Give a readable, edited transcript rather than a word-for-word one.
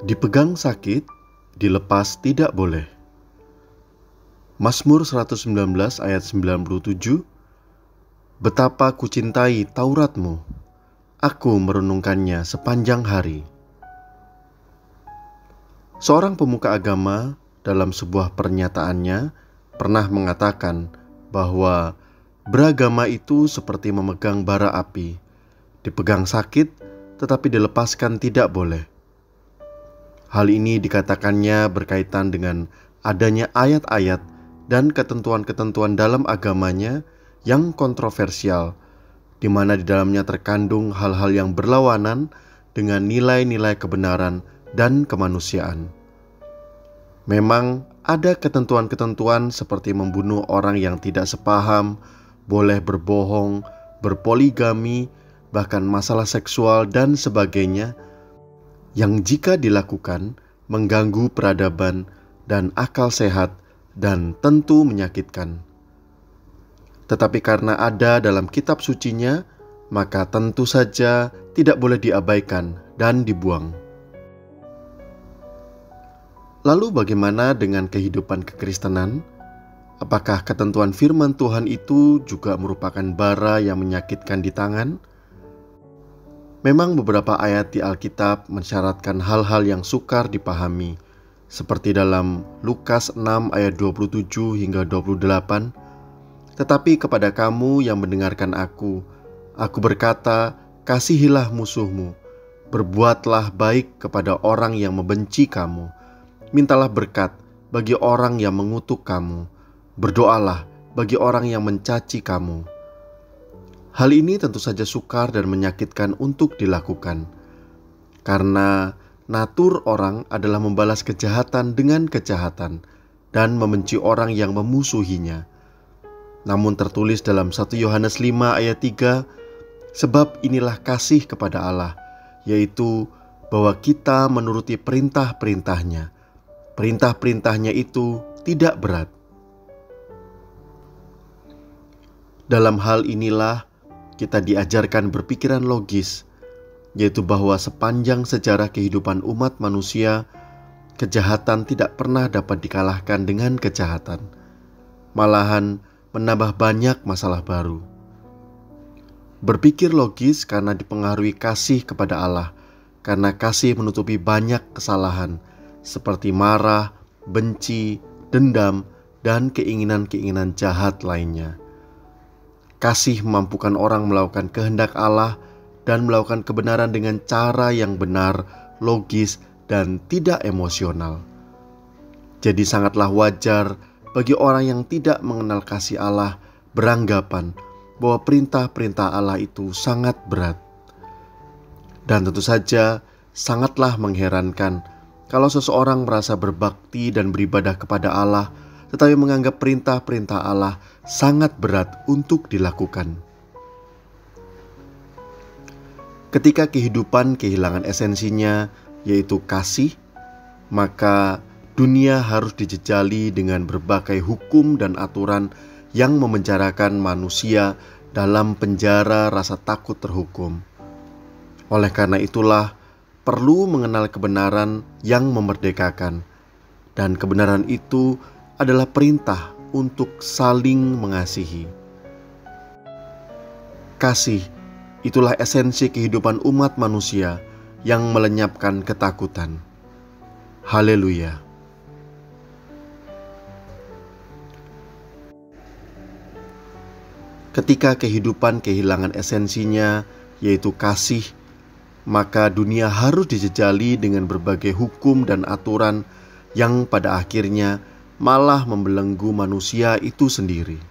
Dipegang sakit, dilepas tidak boleh. Mazmur 119 ayat 97. Betapa kucintai Tauratmu, aku merenungkannya sepanjang hari. Seorang pemuka agama dalam sebuah pernyataannya pernah mengatakan bahwa beragama itu seperti memegang bara api, dipegang sakit tetapi dilepaskan tidak boleh. Hal ini dikatakannya berkaitan dengan adanya ayat-ayat dan ketentuan-ketentuan dalam agamanya yang kontroversial, di mana di dalamnya terkandung hal-hal yang berlawanan dengan nilai-nilai kebenaran dan kemanusiaan. Memang ada ketentuan-ketentuan seperti membunuh orang yang tidak sepaham, boleh berbohong, berpoligami, bahkan masalah seksual dan sebagainya, yang jika dilakukan mengganggu peradaban dan akal sehat dan tentu menyakitkan. Tetapi karena ada dalam kitab sucinya, maka tentu saja tidak boleh diabaikan dan dibuang. Lalu bagaimana dengan kehidupan kekristenan? Apakah ketentuan firman Tuhan itu juga merupakan bara yang menyakitkan di tangan? Memang beberapa ayat di Alkitab mensyaratkan hal-hal yang sukar dipahami, seperti dalam Lukas 6 ayat 27 hingga 28. Tetapi kepada kamu yang mendengarkan aku berkata, kasihilah musuhmu, berbuatlah baik kepada orang yang membenci kamu, mintalah berkat bagi orang yang mengutuk kamu, berdoalah bagi orang yang mencaci kamu. Hal ini tentu saja sukar dan menyakitkan untuk dilakukan, karena natur orang adalah membalas kejahatan dengan kejahatan dan membenci orang yang memusuhinya. Namun tertulis dalam 1 Yohanes 5 ayat 3, sebab inilah kasih kepada Allah, yaitu bahwa kita menuruti perintah-perintahnya. Perintah-perintahnya itu tidak berat. Dalam hal inilah kita diajarkan berpikiran logis, yaitu bahwa sepanjang sejarah kehidupan umat manusia, kejahatan tidak pernah dapat dikalahkan dengan kejahatan. Malahan menambah banyak masalah baru. Berpikir logis karena dipengaruhi kasih kepada Allah, karena kasih menutupi banyak kesalahan seperti marah, benci, dendam, dan keinginan-keinginan jahat lainnya. Kasih memampukan orang melakukan kehendak Allah dan melakukan kebenaran dengan cara yang benar, logis, dan tidak emosional. Jadi sangatlah wajar bagi orang yang tidak mengenal kasih Allah beranggapan bahwa perintah-perintah Allah itu sangat berat. Dan tentu saja sangatlah mengherankan kalau seseorang merasa berbakti dan beribadah kepada Allah, tetapi menganggap perintah-perintah Allah sangat berat untuk dilakukan. Ketika kehidupan kehilangan esensinya, yaitu kasih, maka dunia harus dijejali dengan berbagai hukum dan aturan yang memenjarakan manusia dalam penjara rasa takut terhukum. Oleh karena itulah, perlu mengenal kebenaran yang memerdekakan, dan kebenaran itu adalah perintah untuk saling mengasihi. Kasih, itulah esensi kehidupan umat manusia yang melenyapkan ketakutan. Haleluya! Ketika kehidupan kehilangan esensinya, yaitu kasih, maka dunia harus dijejali dengan berbagai hukum dan aturan yang pada akhirnya malah membelenggu manusia itu sendiri.